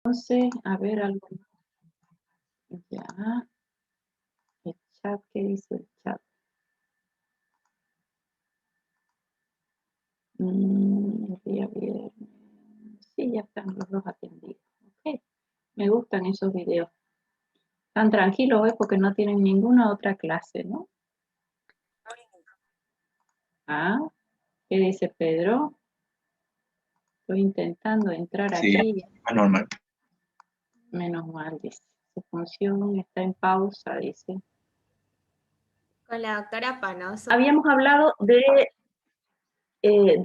Entonces, a ver algo más. Ya. El chat, ¿qué dice el chat? El día viernes. Sí, ya están los dos atendidos. Ok. Me gustan esos videos. Están tranquilos hoy porque no tienen ninguna otra clase, ¿no? Ah, ¿qué dice Pedro? Estoy intentando entrar Sí, aquí. anormal. Menos mal, dice. Su función está en pausa, dice. Con la doctora Panoso. Habíamos hablado de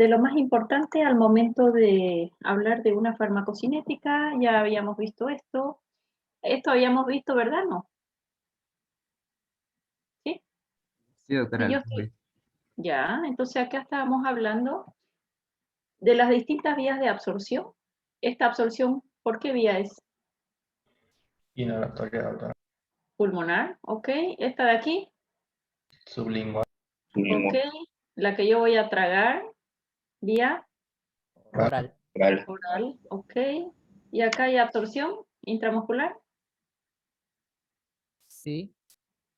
lo más importante al momento de hablar de una farmacocinética. Ya habíamos visto esto. Esto habíamos visto, ¿verdad? ¿No? ¿Sí? Sí, doctora. Yo estoy. Ya, entonces acá estábamos hablando de las distintas vías de absorción. Esta absorción, ¿por qué vía es? Inhalatoria, doctora. Pulmonar, ¿ok? Esta de aquí, Sublingual. ¿ok? La que yo voy a tragar, vía Oral. Oral. oral, ¿ok? Y acá hay absorción intramuscular, Sí.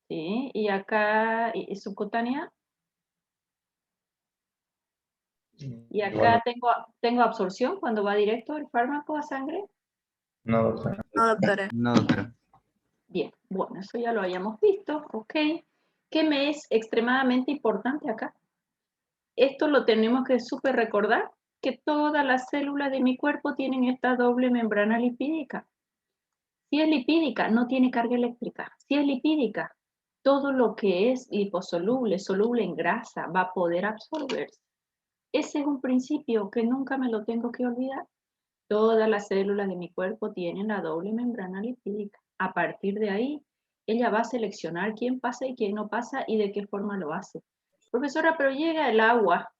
¿sí? Y acá subcutánea, y acá tengo absorción cuando va directo el fármaco a sangre. No, doctora. No, doctora. No, doctora. Bien, bueno, eso ya lo habíamos visto, ¿ok? ¿Qué me es extremadamente importante acá? Esto lo tenemos que súper recordar, que todas las células de mi cuerpo tienen esta doble membrana lipídica. Si es lipídica, no tiene carga eléctrica. Si es lipídica, todo lo que es liposoluble, soluble en grasa, va a poder absorberse. Ese es un principio que nunca me lo tengo que olvidar. Todas las células de mi cuerpo tienen la doble membrana lipídica. A partir de ahí, ella va a seleccionar quién pasa y quién no pasa y de qué forma lo hace. Profesora, pero llega el agua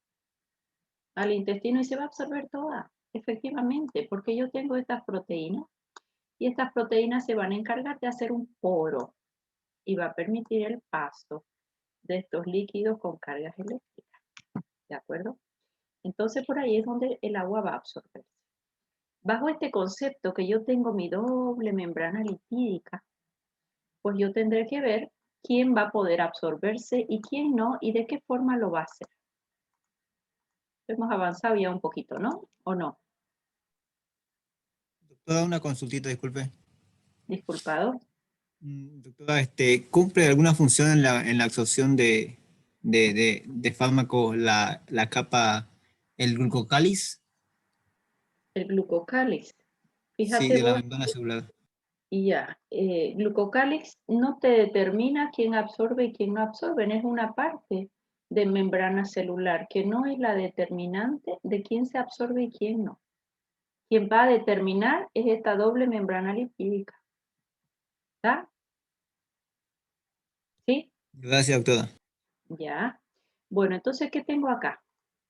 al intestino y se va a absorber toda, efectivamente, porque yo tengo estas proteínas y estas proteínas se van a encargar de hacer un poro y va a permitir el paso de estos líquidos con cargas eléctricas, ¿de acuerdo? Entonces por ahí es donde el agua va a absorberse. Bajo este concepto que yo tengo mi doble membrana lipídica, pues yo tendré que ver quién va a poder absorberse y quién no y de qué forma lo va a hacer. Hemos avanzado ya un poquito, ¿no? ¿O no? Doctora, una consultita, disculpe. Disculpado. Doctora, ¿cumple alguna función en la absorción de fármacos la capa, el glucocáliz? El glucocálix. Sí, Fíjate de la vos, membrana celular. y ya, glucocálix no te determina quién absorbe y quién no absorbe, es una parte de membrana celular que no es la determinante de quién se absorbe y quién no. Quien va a determinar es esta doble membrana lipídica. ¿Está? ¿Sí? Gracias, doctora. Ya. Bueno, entonces, ¿qué tengo acá?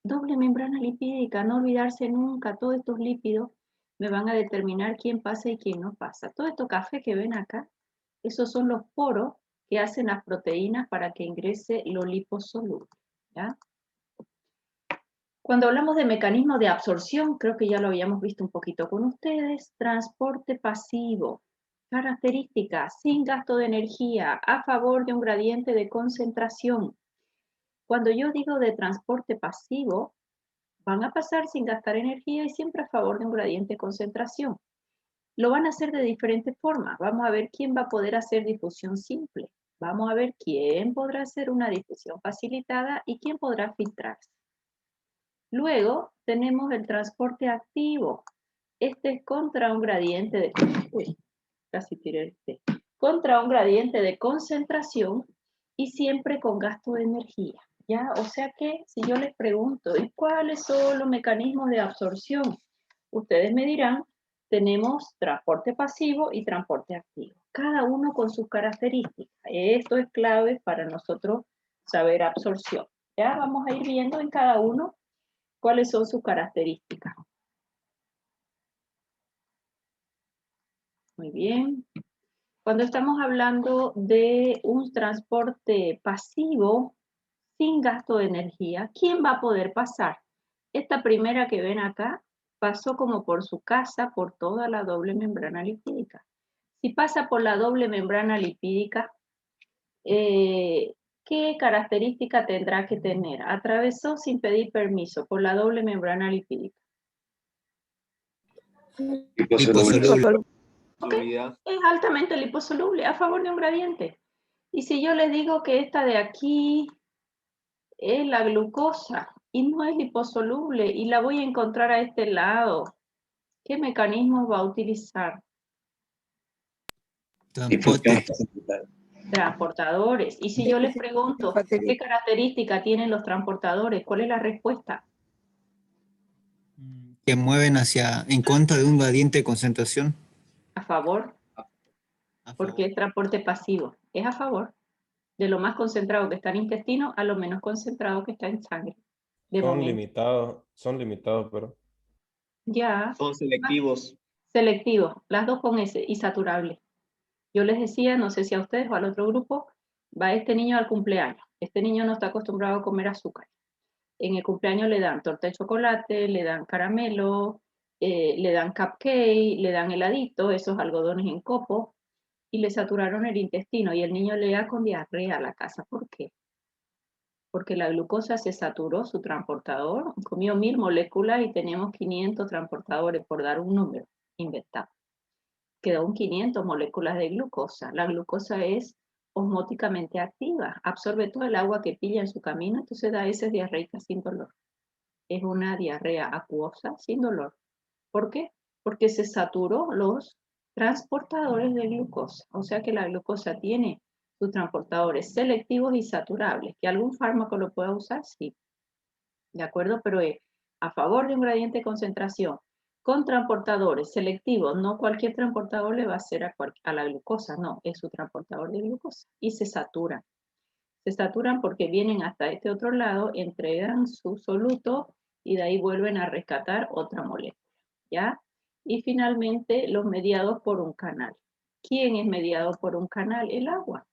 Doble membrana lipídica, no olvidarse nunca, todos estos lípidos me van a determinar quién pasa y quién no pasa. Todo esto café que ven acá, esos son los poros que hacen las proteínas para que ingrese lo liposoluble, ¿ya? Cuando hablamos de mecanismos de absorción, creo que ya lo habíamos visto un poquito con ustedes, transporte pasivo, características, sin gasto de energía, a favor de un gradiente de concentración. Cuando yo digo de transporte pasivo, van a pasar sin gastar energía y siempre a favor de un gradiente de concentración. Lo van a hacer de diferentes formas. Vamos a ver quién va a poder hacer difusión simple. Vamos a ver quién podrá hacer una difusión facilitada y quién podrá filtrarse. Luego tenemos el transporte activo. Este es contra un gradiente de... Uy, casi tiré contra un gradiente de concentración y siempre con gasto de energía. ¿Ya? O sea que si yo les pregunto, ¿y cuáles son los mecanismos de absorción? Ustedes me dirán, tenemos transporte pasivo y transporte activo, cada uno con sus características. Esto es clave para nosotros saber absorción. Ya vamos a ir viendo en cada uno cuáles son sus características. Muy bien. Cuando estamos hablando de un transporte pasivo, sin gasto de energía, ¿quién va a poder pasar? Esta primera que ven acá, pasó como por su casa, por toda la doble membrana lipídica. Si pasa por la doble membrana lipídica, ¿qué característica tendrá que tener? Atravesó sin pedir permiso por la doble membrana lipídica. Liposoluble. Okay. Es altamente liposoluble a favor de un gradiente. Y si yo les digo que esta de aquí es la glucosa y no es liposoluble y la voy a encontrar a este lado, ¿qué mecanismo va a utilizar? Transporte. Transportadores. Y si yo les pregunto, ¿qué característica tienen los transportadores? ¿Cuál es la respuesta? Que mueven en contra de un gradiente de concentración. A favor, porque es transporte pasivo. Es a favor de lo más concentrado que está en intestino a lo menos concentrado que está en sangre. Son limitados, pero Ya. Son selectivos. Selectivos, las dos con S y saturable. Yo les decía, no sé si a ustedes o al otro grupo, va este niño al cumpleaños. Este niño no está acostumbrado a comer azúcar. En el cumpleaños le dan torta de chocolate, le dan caramelo, le dan cupcake, le dan heladito, esos algodones en copo, y le saturaron el intestino y el niño le da con diarrea a la casa. ¿Por qué? Porque la glucosa se saturó su transportador, comió 1000 moléculas y teníamos 500 transportadores, por dar un número inventado. Quedó un 500 moléculas de glucosa. La glucosa es osmóticamente activa, absorbe todo el agua que pilla en su camino, entonces da heces diarreicas sin dolor. Es una diarrea acuosa sin dolor. ¿Por qué? Porque se saturó los transportadores de glucosa. O sea que la glucosa tiene sus transportadores selectivos y saturables. ¿Que algún fármaco lo pueda usar? Sí. ¿De acuerdo? Pero a favor de un gradiente de concentración con transportadores selectivos, no cualquier transportador le va a hacer a la glucosa, no, es su transportador de glucosa y se saturan. Se saturan porque vienen hasta este otro lado, entregan su soluto y de ahí vuelven a rescatar otra molécula, ¿ya? Y finalmente los mediados por un canal. ¿Quién es mediado por un canal? El agua.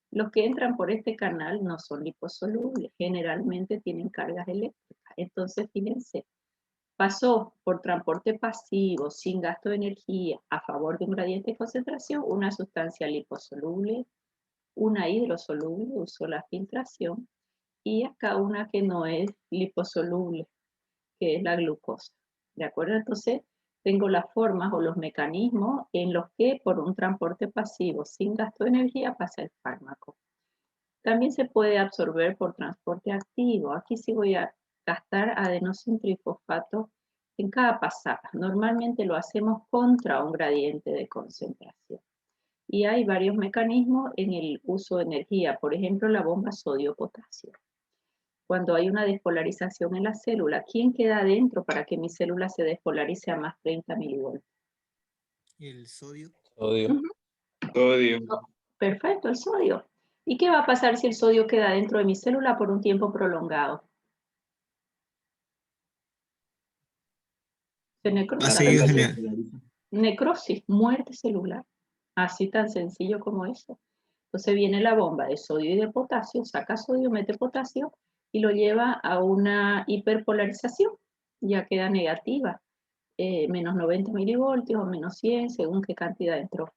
Los que entran por este canal no son liposolubles, generalmente tienen cargas eléctricas. Entonces, fíjense, pasó por transporte pasivo, sin gasto de energía, a favor de un gradiente de concentración, una sustancia liposoluble, una hidrosoluble, usó la filtración, y acá una que no es liposoluble, que es la glucosa. ¿De acuerdo? Entonces, tengo las formas o los mecanismos en los que por un transporte pasivo, sin gasto de energía, pasa el fármaco. También se puede absorber por transporte activo. Aquí sí voy a gastar adenosintrifosfato en cada pasada. Normalmente lo hacemos contra un gradiente de concentración. Y hay varios mecanismos en el uso de energía. Por ejemplo, la bomba sodio-potasio. Cuando hay una despolarización en la célula, ¿quién queda adentro para que mi célula se despolarice a más 30 milivoltios? El sodio. sodio. Sodio. Perfecto, el sodio. ¿Y qué va a pasar si el sodio queda dentro de mi célula por un tiempo prolongado? Se necrosis, muerte celular. Así tan sencillo como eso. Entonces viene la bomba de sodio y de potasio, saca sodio, mete potasio y lo lleva a una hiperpolarización. Ya queda negativa, menos 90 milivoltios o menos 100, según qué cantidad entró.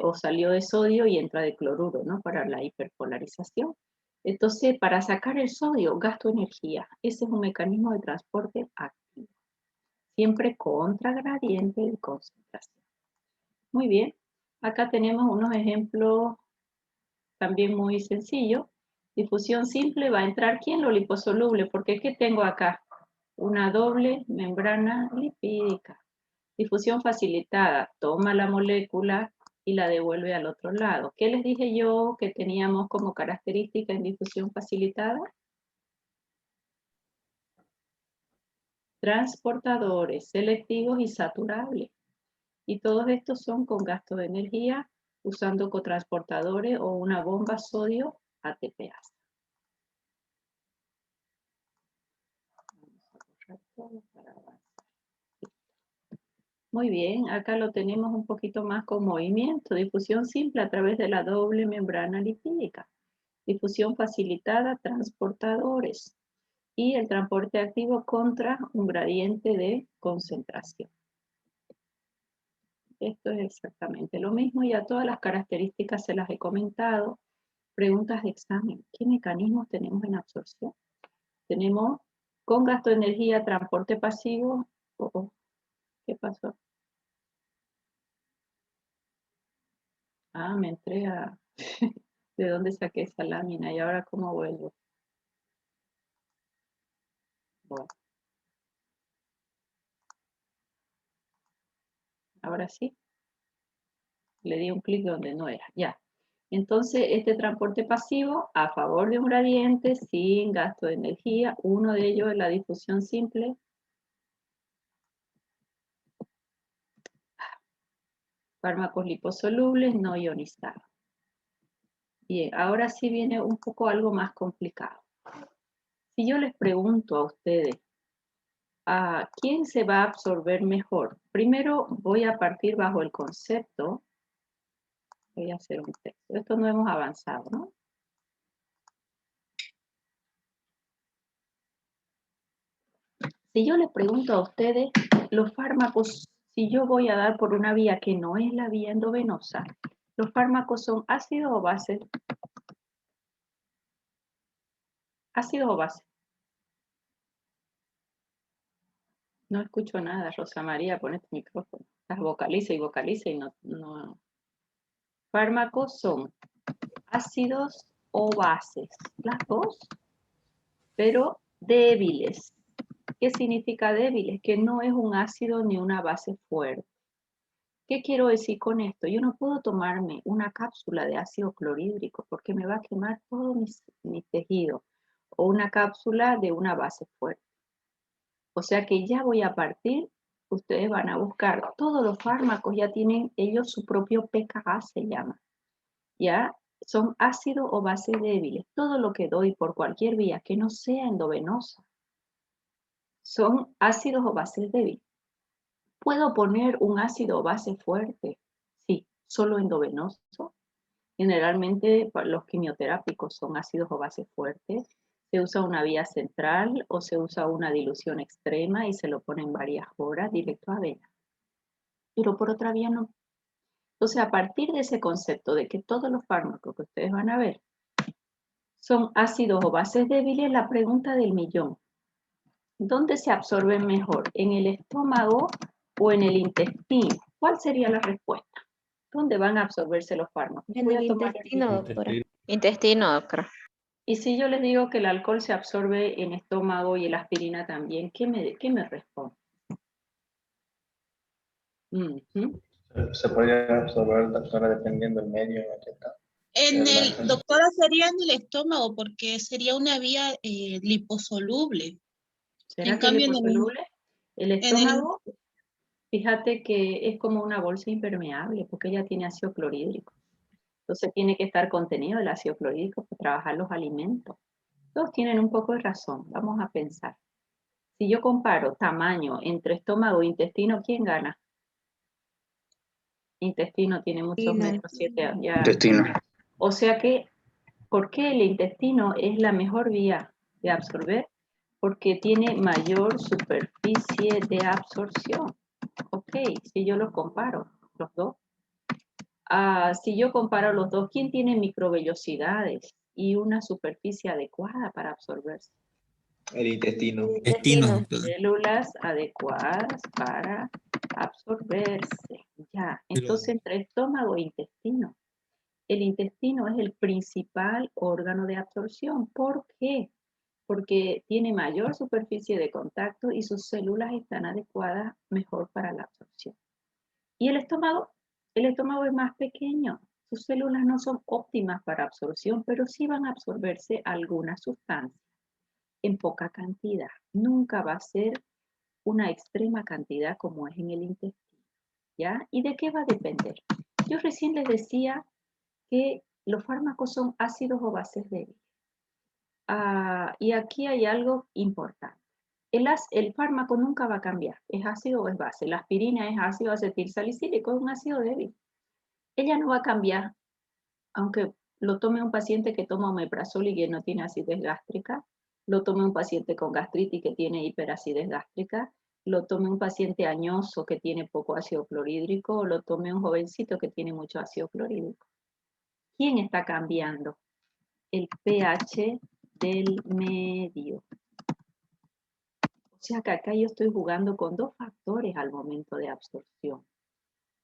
O salió de sodio y entra de cloruro, ¿no? Para la hiperpolarización. Entonces, para sacar el sodio, gasto energía. Ese es un mecanismo de transporte activo. Siempre contra gradiente de concentración. Muy bien. Acá tenemos unos ejemplos también muy sencillos. Difusión simple, va a entrar ¿quién? Lo liposoluble, porque ¿qué tengo acá? Una doble membrana lipídica. Difusión facilitada, toma la molécula y la devuelve al otro lado. ¿Qué les dije yo que teníamos como característica en difusión facilitada? Transportadores selectivos y saturables. Y todos estos son con gasto de energía usando cotransportadores o una bomba sodio ATPase. Muy bien, acá lo tenemos un poquito más con movimiento. Difusión simple a través de la doble membrana lipídica. Difusión facilitada, transportadores. y el transporte activo contra un gradiente de concentración. Esto es exactamente lo mismo, ya todas las características se las he comentado. Preguntas de examen. ¿Qué mecanismos tenemos en absorción? Tenemos con gasto de energía, transporte pasivo. ¿Qué pasó? Ah, me entré a... ¿De dónde saqué esa lámina? ¿Y ahora cómo vuelvo? Bueno. Ahora sí. Le di un clic donde no era. Ya. Entonces, este transporte pasivo a favor de un gradiente sin gasto de energía. Uno de ellos es la difusión simple. Fármacos liposolubles no ionizados. Bien, ahora sí viene un poco algo más complicado. Si yo les pregunto a ustedes, ¿a quién se va a absorber mejor? Primero voy a partir bajo el concepto. Voy a hacer un texto. Esto no hemos avanzado, ¿no? Si yo les pregunto a ustedes, los fármacos, si yo voy a dar por una vía que no es la vía endovenosa, ¿los fármacos son ácidos o bases? ¿Ácidos o bases? No escucho nada, Rosa María, pon este micrófono. Las vocaliza y no. Fármacos son ácidos o bases, las dos, pero débiles. ¿Qué significa débiles? Que no es un ácido ni una base fuerte. ¿Qué quiero decir con esto? Yo no puedo tomarme una cápsula de ácido clorhídrico porque me va a quemar todo mi tejido, o una cápsula de una base fuerte. O sea que ya voy a partir, ustedes van a buscar, todos los fármacos ya tienen ellos su propio pKa, se llama. ¿Ya? Son ácidos o bases débiles. Todo lo que doy por cualquier vía que no sea endovenosa son ácidos o bases débiles. ¿Puedo poner un ácido o base fuerte? Sí, solo endovenoso. Generalmente los quimioterápicos son ácidos o bases fuertes. Se usa una vía central o se usa una dilución extrema y se lo pone en varias horas directo a vena. Pero por otra vía no. Entonces, a partir de ese concepto de que todos los fármacos que ustedes van a ver son ácidos o bases débiles, la pregunta del millón. ¿Dónde se absorben mejor? ¿En el estómago o en el intestino? ¿Cuál sería la respuesta? ¿Dónde van a absorberse los fármacos? En el intestino, doctora. Intestino, doctora. Y si yo les digo que el alcohol se absorbe en estómago y la aspirina también, ¿qué me responde? Se podría absorber, doctora, dependiendo del medio en el que está. Doctora, sería en el estómago, porque sería una vía liposoluble. ¿Será en que cambio, liposoluble? El estómago, fíjate que es como una bolsa impermeable, porque ella tiene ácido clorhídrico. Entonces tiene que estar contenido el ácido clorhídrico para trabajar los alimentos. Todos tienen un poco de razón. Vamos a pensar. Si yo comparo tamaño entre estómago e intestino, ¿quién gana? Intestino tiene muchos menos, 7 ya. Intestino. O sea que, ¿por qué el intestino es la mejor vía de absorber? Porque tiene mayor superficie de absorción. Ok, si yo los comparo, los dos. Si yo comparo los dos, ¿quién tiene microvellosidades y una superficie adecuada para absorberse? El intestino. Intestino. Células adecuadas para absorberse. Ya, entonces entre estómago e intestino. El intestino es el principal órgano de absorción. ¿Por qué? Porque tiene mayor superficie de contacto y sus células están adecuadas mejor para la absorción. ¿Y el estómago? El estómago es más pequeño. Sus células no son óptimas para absorción, pero sí van a absorberse algunas sustancias en poca cantidad. Nunca va a ser una extrema cantidad como es en el intestino. ¿Ya? ¿Y de qué va a depender? Yo recién les decía que los fármacos son ácidos o bases débiles. Y aquí hay algo importante. El fármaco nunca va a cambiar, es ácido o es base. La aspirina es ácido acetilsalicílico, es un ácido débil. Ella no va a cambiar, aunque lo tome un paciente que toma omeprazol y que no tiene acidez gástrica, lo tome un paciente con gastritis que tiene hiperacidez gástrica, lo tome un paciente añoso que tiene poco ácido clorhídrico, o lo tome un jovencito que tiene mucho ácido clorhídrico. ¿Quién está cambiando? El pH del medio. O sea que acá yo estoy jugando con dos factores al momento de absorción.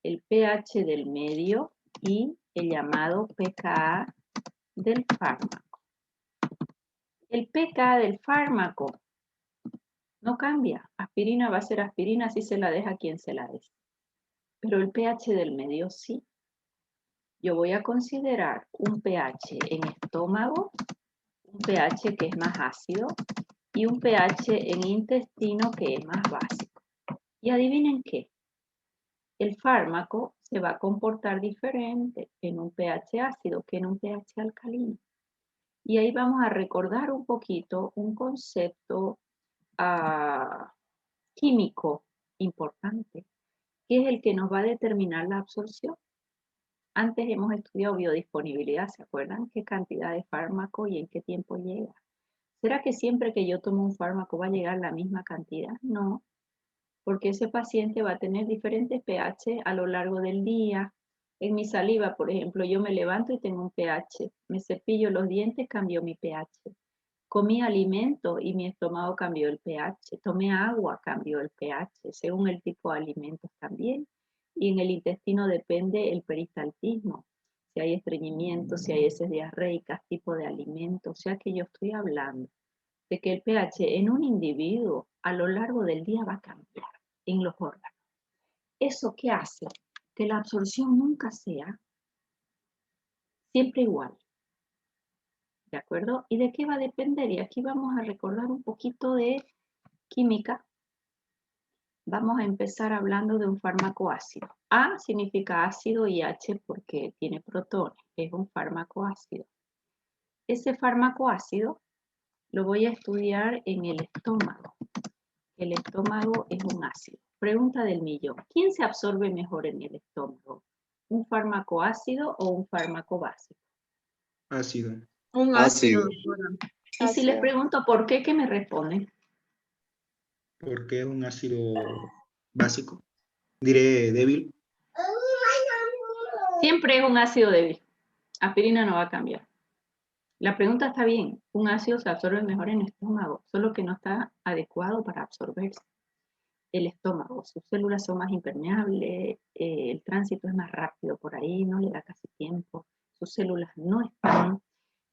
El pH del medio y el llamado pKa del fármaco. El pKa del fármaco no cambia. Aspirina va a ser aspirina si se la deja quien se la dé. Pero el pH del medio sí. Yo voy a considerar un pH en estómago, un pH que es más ácido y un pH en intestino que es más básico. Y adivinen qué. El fármaco se va a comportar diferente en un pH ácido que en un pH alcalino. Y ahí vamos a recordar un poquito un concepto químico importante, que es el que nos va a determinar la absorción. Antes hemos estudiado biodisponibilidad, ¿se acuerdan? ¿Qué cantidad de fármaco y en qué tiempo llega? ¿Será que siempre que yo tomo un fármaco va a llegar la misma cantidad? No, porque ese paciente va a tener diferentes pH a lo largo del día. En mi saliva, por ejemplo, yo me levanto y tengo un pH. Me cepillo los dientes, cambió mi pH. Comí alimento y mi estómago cambió el pH. Tomé agua, cambió el pH, según el tipo de alimentos también. Y en el intestino depende el peristaltismo, si hay estreñimiento, si hay heces diarreicas, tipo de alimento. O sea que yo estoy hablando de que el pH en un individuo a lo largo del día va a cambiar en los órganos. ¿Eso qué hace? Que la absorción nunca sea siempre igual. ¿De acuerdo? ¿Y de qué va a depender? Y aquí vamos a recordar un poquito de química. Vamos a empezar hablando de un fármaco ácido. A significa ácido y H porque tiene protones. Es un fármaco ácido. Ese fármaco ácido lo voy a estudiar en el estómago. El estómago es un ácido. Pregunta del millón. ¿Quién se absorbe mejor en el estómago? ¿Un fármaco ácido o un fármaco básico? Ácido. Un ácido, doctora. Y si les pregunto por qué, ¿qué me responden? Porque es un ácido básico. Diré débil. Siempre es un ácido débil. Aspirina no va a cambiar. La pregunta está bien. Un ácido se absorbe mejor en el estómago, solo que no está adecuado para absorberse. El estómago, sus células son más impermeables, el tránsito es más rápido por ahí, no le da casi tiempo. Sus células no están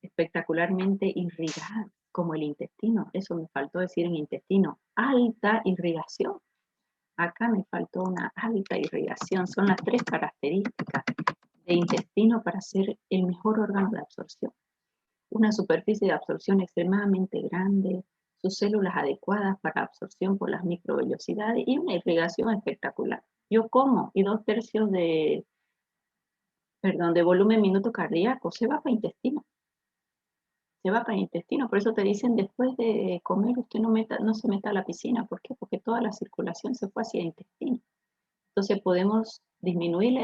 espectacularmente irrigadas como el intestino. Eso me faltó decir en intestino. Alta irrigación. Acá me faltó una alta irrigación. Son las tres características de intestino para ser el mejor órgano de absorción. Una superficie de absorción extremadamente grande, sus células adecuadas para absorción por las microvellosidades y una irrigación espectacular. Yo como y 2/3 de volumen minuto cardíaco se va para intestino. Se va para el intestino, por eso te dicen después de comer usted no se meta a la piscina. ¿Por qué? Porque toda la circulación se fue hacia el intestino. Entonces podemos disminuir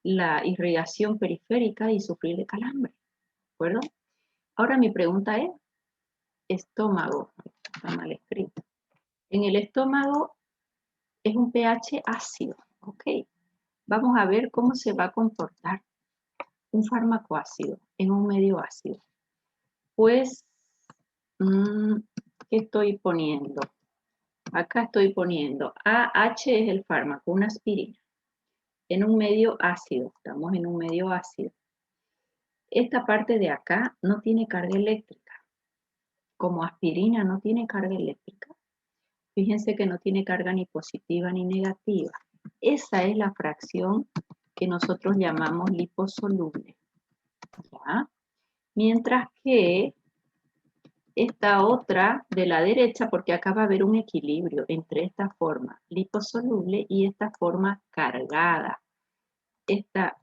la irrigación periférica y sufrir de calambre. ¿De acuerdo? Ahora mi pregunta es, estómago, está mal escrito. En el estómago es un pH ácido, ¿ok? Vamos a ver cómo se va a comportar un fármaco ácido en un medio ácido. Pues, ¿qué estoy poniendo? Acá estoy poniendo AH es el fármaco, una aspirina. En un medio ácido, estamos en un medio ácido. Esta parte de acá no tiene carga eléctrica. Como aspirina no tiene carga eléctrica, fíjense que no tiene carga ni positiva ni negativa. Esa es la fracción que nosotros llamamos liposoluble. ¿Ya? Mientras que esta otra de la derecha, porque acá va a haber un equilibrio entre esta forma liposoluble y esta forma cargada. Esta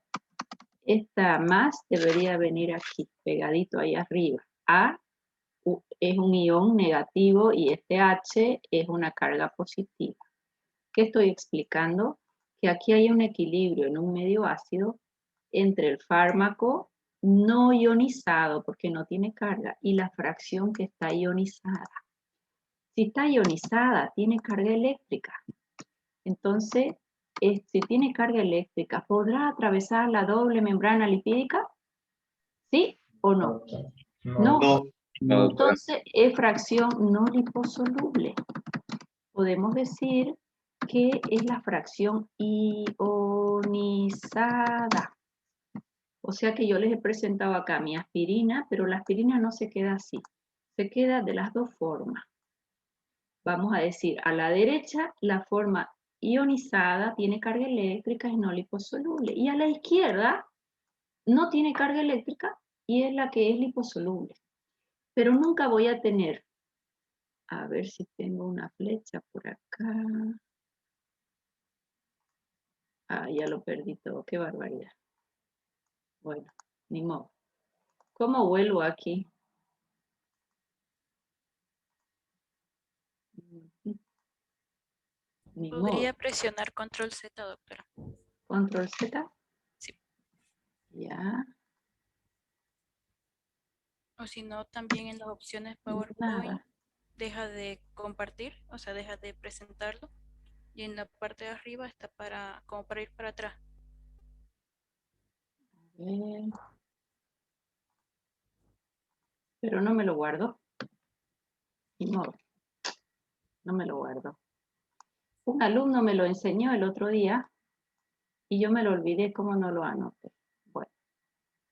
más debería venir aquí, pegadito ahí arriba. A es un ion negativo y este H es una carga positiva. ¿Qué estoy explicando? Que aquí hay un equilibrio en un medio ácido entre el fármaco no ionizado, porque no tiene carga, y la fracción que está ionizada. Si está ionizada, tiene carga eléctrica. Entonces, si tiene carga eléctrica, ¿podrá atravesar la doble membrana lipídica? ¿Sí o no? No. No, doctora. Entonces, es fracción no liposoluble. Podemos decir que es la fracción ionizada. O sea que yo les he presentado acá mi aspirina, pero la aspirina no se queda así. Se queda de las dos formas. Vamos a decir, a la derecha, la forma ionizada tiene carga eléctrica y no liposoluble. Y a la izquierda, no tiene carga eléctrica y es la que es liposoluble. Pero nunca voy a tener, a ver si tengo una flecha por acá. Ah, ya lo perdí todo, qué barbaridad. Bueno, ni modo. ¿Cómo vuelvo aquí? Ni Podría modo. presionar control Z, doctora. Control Z. Sí. Ya. O si no, también en las opciones PowerPoint, Nada. deja de compartir, o sea, deja de presentarlo. Y en la parte de arriba está como para ir para atrás. A ver. Pero no me lo guardo. Ni modo. No me lo guardo. Un alumno me lo enseñó el otro día y yo me lo olvidé, cómo no lo anoté. Bueno,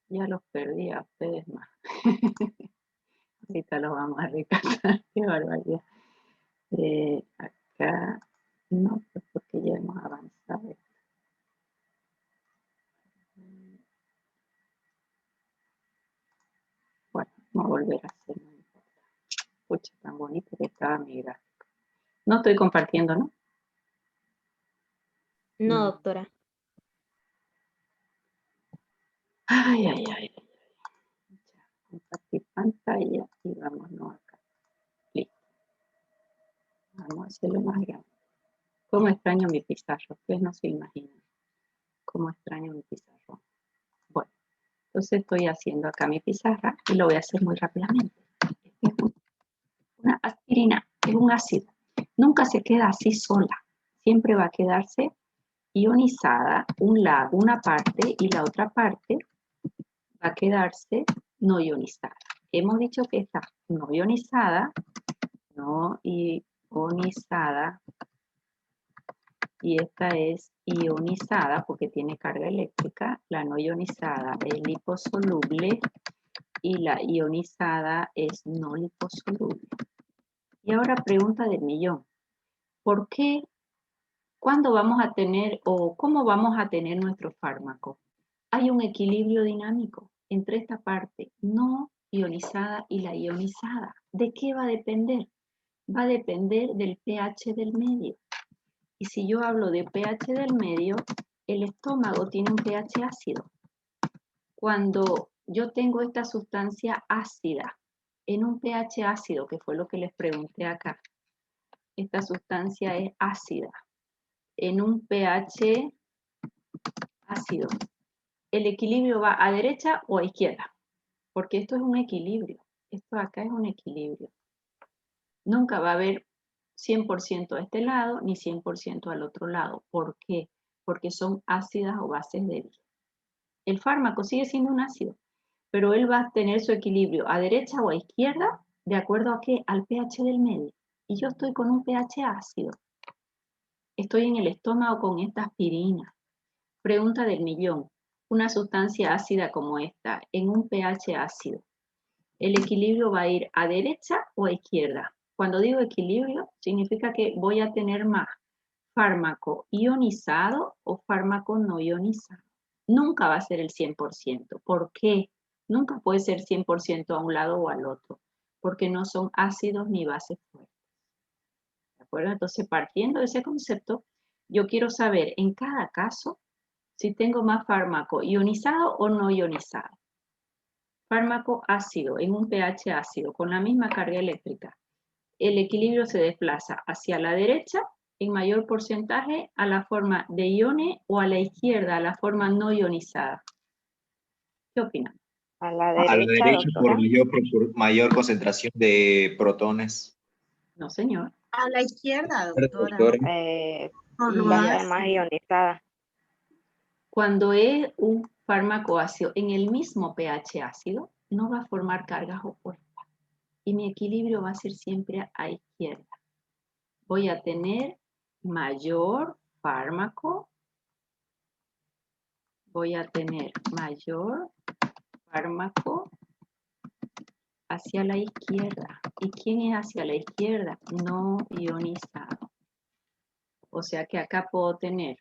ya los perdí a ustedes más. Ahorita los vamos a rescatar. Qué barbaridad. Acá no, pues porque ya hemos avanzado. Bueno, vamos a volver a hacer. No importa. Pucha, tan bonito que estaba mi gráfico. No estoy compartiendo, ¿no? No, doctora. Ay, ay, ay. Ya, compartir pantalla y vámonos acá. Listo. Vamos a hacerlo más grande. ¿Cómo extraño mi pizarra? Ustedes no se imaginan cómo extraño mi pizarra. Bueno, entonces estoy haciendo acá mi pizarra y lo voy a hacer muy rápidamente. Es una aspirina, es un ácido. Nunca se queda así sola. Siempre va a quedarse ionizada, un lado, una parte, y la otra parte va a quedarse no ionizada. Hemos dicho que está no ionizada, y esta es ionizada porque tiene carga eléctrica. La no ionizada es liposoluble y la ionizada es no liposoluble. Y ahora pregunta del millón. ¿Por qué? ¿Cuándo vamos a tener o cómo vamos a tener nuestro fármaco? Hay un equilibrio dinámico entre esta parte no ionizada y la ionizada. ¿De qué va a depender? Va a depender del pH del medio. Y si yo hablo de pH del medio, el estómago tiene un pH ácido. Cuando yo tengo esta sustancia ácida en un pH ácido, que fue lo que les pregunté acá, esta sustancia es ácida en un pH ácido, ¿el equilibrio va a derecha o a izquierda? Porque esto es un equilibrio. Esto acá es un equilibrio. Nunca va a haber 100% a este lado ni 100% al otro lado. ¿Por qué? Porque son ácidas o bases débiles. El fármaco sigue siendo un ácido, pero él va a tener su equilibrio a derecha o a izquierda de acuerdo a qué? Al pH del medio. Y yo estoy con un pH ácido. Estoy en el estómago con esta aspirina. Pregunta del millón. Una sustancia ácida como esta, en un pH ácido, ¿el equilibrio va a ir a derecha o a izquierda? Cuando digo equilibrio, significa que voy a tener más fármaco ionizado o fármaco no ionizado. Nunca va a ser el 100%. ¿Por qué? Nunca puede ser 100% a un lado o al otro, porque no son ácidos ni bases fuertes. ¿De acuerdo? Entonces, partiendo de ese concepto, yo quiero saber en cada caso si tengo más fármaco ionizado o no ionizado. Fármaco ácido en un pH ácido con la misma carga eléctrica. El equilibrio se desplaza hacia la derecha en mayor porcentaje a la forma de iones o a la izquierda a la forma no ionizada. ¿Qué opinan? A la A la derecha, derecha por doctora. mayor concentración de protones. No, señor. A la izquierda, doctora. Doctora. Por lo Va a Y ser ácido. más ionizada. cuando es un fármaco ácido en el mismo pH ácido, no va a formar cargas opuestas. Y mi equilibrio va a ser siempre a izquierda. Voy a tener mayor fármaco. Voy a tener mayor fármaco hacia la izquierda. ¿Y quién es hacia la izquierda? No ionizado. O sea que acá puedo tener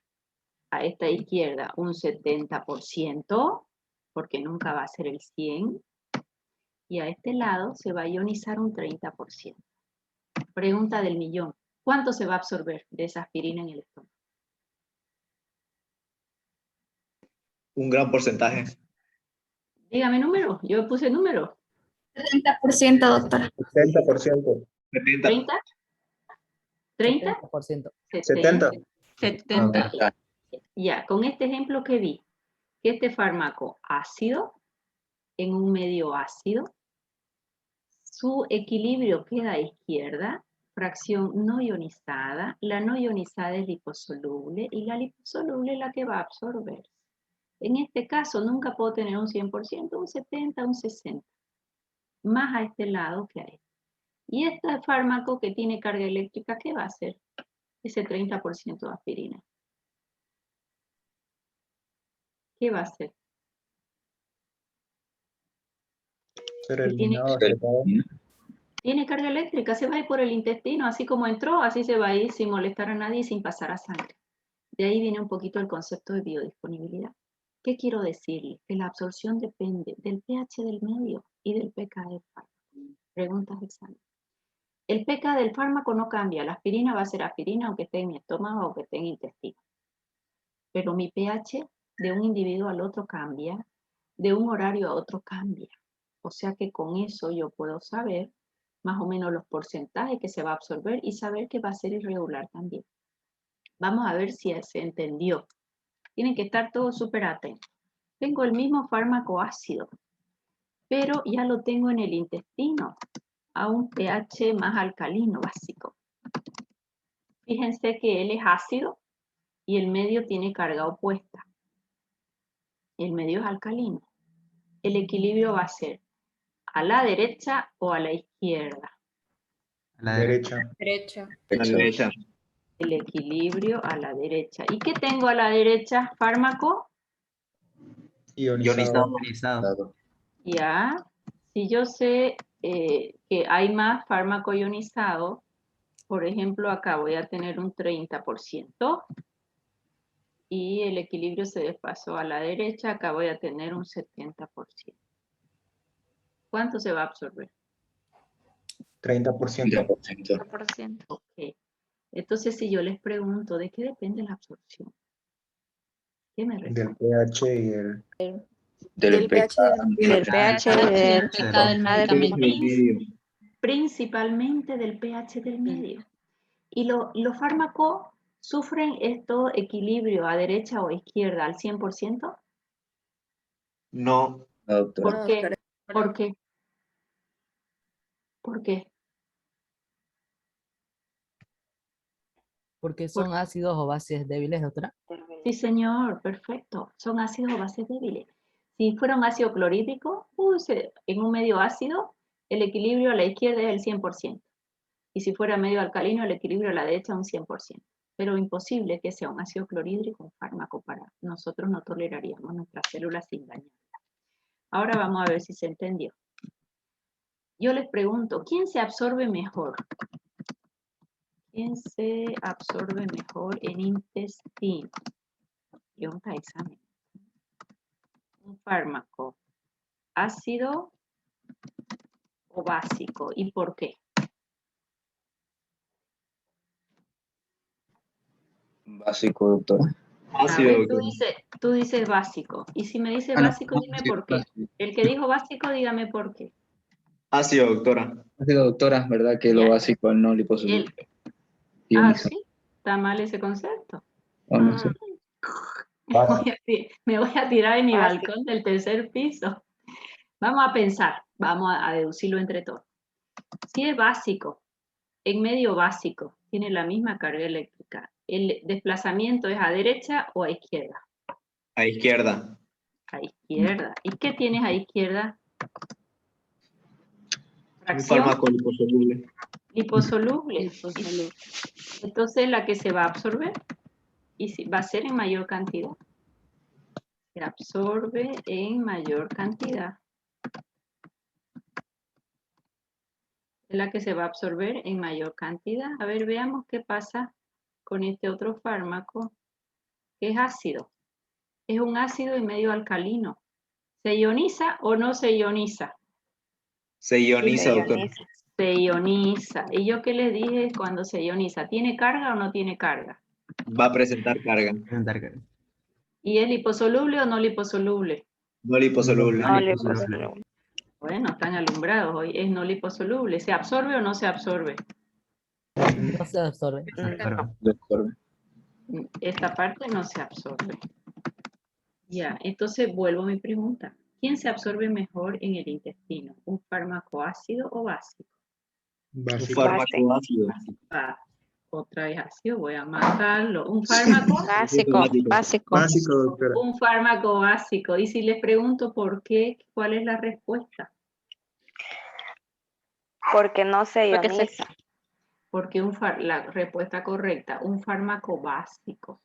a esta izquierda un 70%, porque nunca va a ser el 100%, y a este lado se va a ionizar un 30%. Pregunta del millón. ¿Cuánto se va a absorber de esa aspirina en el estómago? Un gran porcentaje. Dígame número. Yo puse número. 70%, doctora. 70%. 70. ¿30? ¿30? 70%. 70. 70. Ya, con este ejemplo que vi, que este fármaco ácido, en un medio ácido, su equilibrio queda a izquierda, fracción no ionizada, la no ionizada es liposoluble y la liposoluble es la que va a absorber. En este caso nunca puedo tener un 100%, un 70, un 60, más a este lado que a este. Y este fármaco que tiene carga eléctrica, ¿qué va a hacer? Ese 30% de aspirina. ¿Qué va a hacer? Ser eliminado hacia todo. Tiene carga eléctrica, se va a ir por el intestino, así como entró, así se va a ir sin molestar a nadie y sin pasar a sangre. De ahí viene un poquito el concepto de biodisponibilidad. ¿Qué quiero decirle? Que la absorción depende del pH del medio y del pK del fármaco. Preguntas de examen. El pK del fármaco no cambia, la aspirina va a ser aspirina aunque esté en mi estómago o aunque esté en mi intestino. Pero mi pH de un individuo al otro cambia, de un horario a otro cambia. O sea que con eso yo puedo saber más o menos los porcentajes que se va a absorber y saber que va a ser irregular también. Vamos a ver si se entendió. Tienen que estar todos súper atentos. Tengo el mismo fármaco ácido, pero ya lo tengo en el intestino, a un pH más alcalino básico. Fíjense que él es ácido y el medio tiene carga opuesta. El medio es alcalino. El equilibrio va a ser a la derecha o a la izquierda. A la derecha. Derecha. A la derecha. El equilibrio a la derecha. ¿Y qué tengo a la derecha? Fármaco. Ionizado. Ya. Si yo sé que hay más fármaco ionizado, por ejemplo, acá voy a tener un 30% y el equilibrio se desfasó a la derecha, acá voy a tener un 70%. ¿Cuánto se va a absorber? 30%. 30%. Ok. Entonces, si yo les pregunto, ¿de qué depende la absorción? ¿Qué me responden? Del pH y el... Del pH. Del pH del pH del medicamento. Principalmente del pH del medio. Y los fármacos sufren esto equilibrio a derecha o izquierda al 100%. No, doctora. ¿Por qué? ¿Por qué? ¿Por qué? Porque son ácidos o bases débiles, doctora. Sí, señor, perfecto. Son ácidos o bases débiles. Si fuera un ácido clorhídrico, en un medio ácido, el equilibrio a la izquierda es el 100%. Y si fuera medio alcalino, el equilibrio a la derecha es un 100%. Pero imposible que sea un ácido clorhídrico un fármaco para nosotros, no toleraríamos nuestras células sin dañarlas. Ahora vamos a ver si se entendió. Yo les pregunto, ¿quién se absorbe mejor? ¿Quién se absorbe mejor en intestino? Pregunta de examen. Un fármaco, ácido o básico, ¿y por qué? Básico, doctora. Ver, tú dices básico. Y si me dices básico, dime por qué. El que dijo básico, dígame por qué. Ácido, doctora. Ácido, doctora, ¿verdad? Que lo básico al no liposoluble. Sí, está mal ese concepto. No sé. Me voy a tirar en mi balcón del tercer piso. Vamos a pensar, vamos a deducirlo entre todos. Si es básico, en medio básico, tiene la misma carga eléctrica, ¿el desplazamiento es a derecha o a izquierda? A izquierda. A izquierda. ¿Y qué tienes a izquierda? Un Fracción fármaco liposoluble. liposoluble. Entonces la que se va a absorber y va a ser en mayor cantidad. Se absorbe en mayor cantidad. Es la que se va a absorber en mayor cantidad. A ver, veamos qué pasa con este otro fármaco, que es ácido. Es un ácido y medio alcalino. ¿Se ioniza o no se ioniza? Se ioniza, doctor. Se ioniza. ¿Y yo qué les dije cuando se ioniza? ¿Tiene carga o no tiene carga? Va a presentar carga. ¿Y es liposoluble o no liposoluble? No liposoluble. No liposoluble. Bueno, están alumbrados hoy. Es no liposoluble. ¿Se absorbe o no se absorbe? No se absorbe. Esta parte no se absorbe. Ya, entonces vuelvo a mi pregunta. ¿Quién se absorbe mejor en el intestino? ¿Un fármaco ácido o básico? Un fármaco ácido. Ah, otra vez ácido, voy a matarlo. ¿Un fármaco? Básico. Básico, doctora. Un fármaco básico. Y si les pregunto por qué, ¿cuál es la respuesta? Porque no se ioniza. Porque la respuesta correcta, un fármaco básico,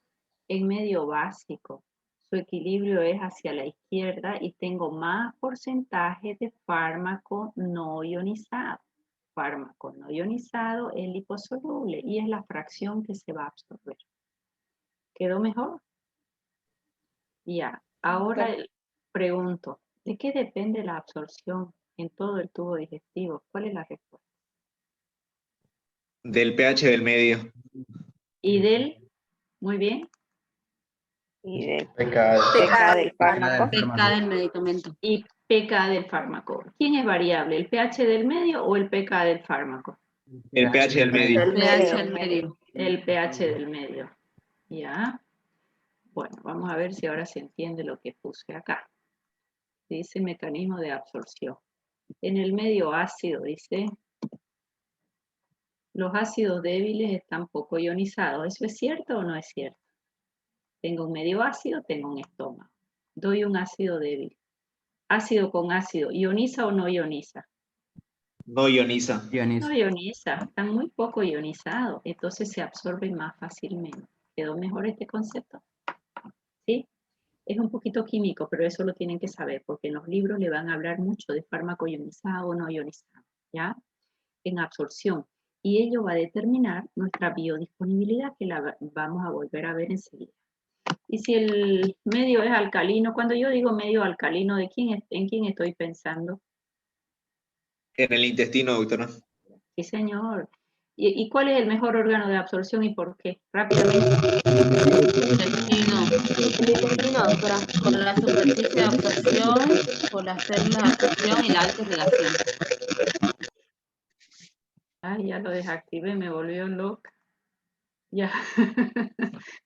en medio básico, su equilibrio es hacia la izquierda y tengo más porcentaje de fármaco no ionizado. Fármaco no ionizado es liposoluble y es la fracción que se va a absorber. ¿Quedó mejor? Ya, ahora pregunto, ¿de qué depende la absorción en todo el tubo digestivo? ¿Cuál es la respuesta? Del pH del medio. ¿Y del? Muy bien. Y del PK del fármaco. PK del medicamento. Y pK del fármaco. ¿Quién es variable? ¿El pH del medio o el pK del fármaco? El pH del medio. Del pH del medio. medio. El pH del medio. Ya. Bueno, vamos a ver si ahora se entiende lo que puse acá. Dice mecanismo de absorción. En el medio ácido, dice, los ácidos débiles están poco ionizados. ¿Eso es cierto o no es cierto? Tengo un medio ácido, tengo un estómago. Doy un ácido débil. Ácido con ácido, ¿ioniza o no ioniza? No ioniza. No ioniza, están muy poco ionizados, entonces se absorben más fácilmente. ¿Quedó mejor este concepto? ¿Sí? Es un poquito químico, pero eso lo tienen que saber, porque en los libros le van a hablar mucho de fármaco ionizado o no ionizado, ¿ya? En absorción. Y ello va a determinar nuestra biodisponibilidad, que la vamos a volver a ver enseguida. Y si el medio es alcalino, cuando yo digo medio alcalino, ¿en quién estoy pensando? En el intestino, doctora. Sí, señor. ¿Y cuál es el mejor órgano de absorción y por qué? Rápidamente. El intestino, doctora, por la superficie de absorción, por las células de absorción y la alta irrigación. Ay, ya lo desactivé, me volvió loca. Ya.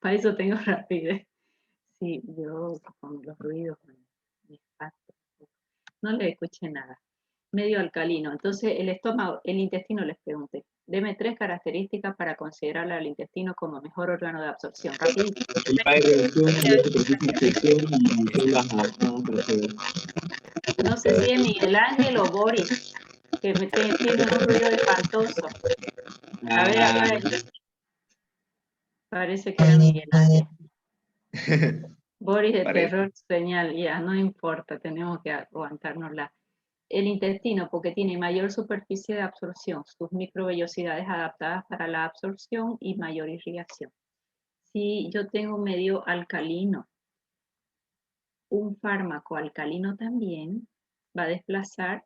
Para eso tengo rapidez. Sí, yo con los ruidos me espanto. No le escuché nada. Medio alcalino. Entonces, el estómago, el intestino, les pregunté. Deme 3 características para considerar al intestino como mejor órgano de absorción. Rapidito. No sé si es Miguel Ángel o Boris, que tiene un ruido espantoso. A ver. Parece que era Miguel Ángel. Boris de terror, señal, ya, no importa, tenemos que aguantárnosla. El intestino, porque tiene mayor superficie de absorción, sus microvellosidades adaptadas para la absorción y mayor irrigación. Si yo tengo un medio alcalino, un fármaco alcalino también va a desplazar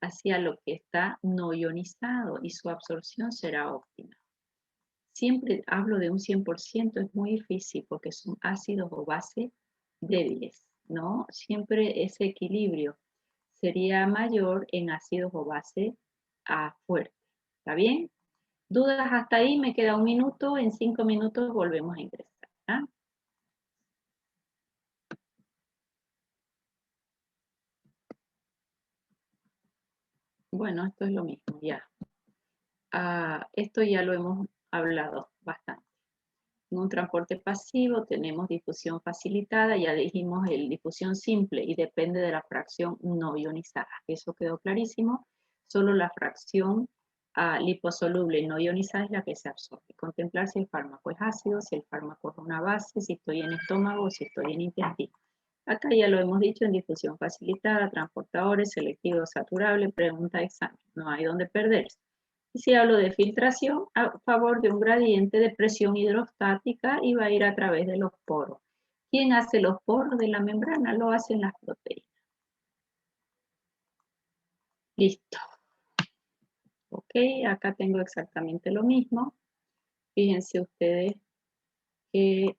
hacia lo que está no ionizado y su absorción será óptima. Siempre hablo de un 100%, es muy difícil porque son ácidos o bases débiles, ¿no? Siempre ese equilibrio sería mayor en ácidos o bases fuertes. ¿Está bien? ¿Dudas hasta ahí? Me queda 1 minuto, en 5 minutos volvemos a ingresar. ¿Ah? Bueno, esto es lo mismo, ya. Esto ya lo hemos hablado bastante. En un transporte pasivo tenemos difusión facilitada, ya dijimos el difusión simple y depende de la fracción no ionizada. Eso quedó clarísimo. Solo la fracción liposoluble no ionizada es la que se absorbe. Contemplar si el fármaco es ácido, si el fármaco es una base, si estoy en estómago o si estoy en intestino. Acá ya lo hemos dicho en difusión facilitada, transportadores, selectivo, saturable, pregunta de examen. No hay donde perderse. Y si hablo de filtración, a favor de un gradiente de presión hidrostática y va a ir a través de los poros. ¿Quién hace los poros de la membrana? Lo hacen las proteínas. Listo. Ok, acá tengo exactamente lo mismo. Fíjense ustedes que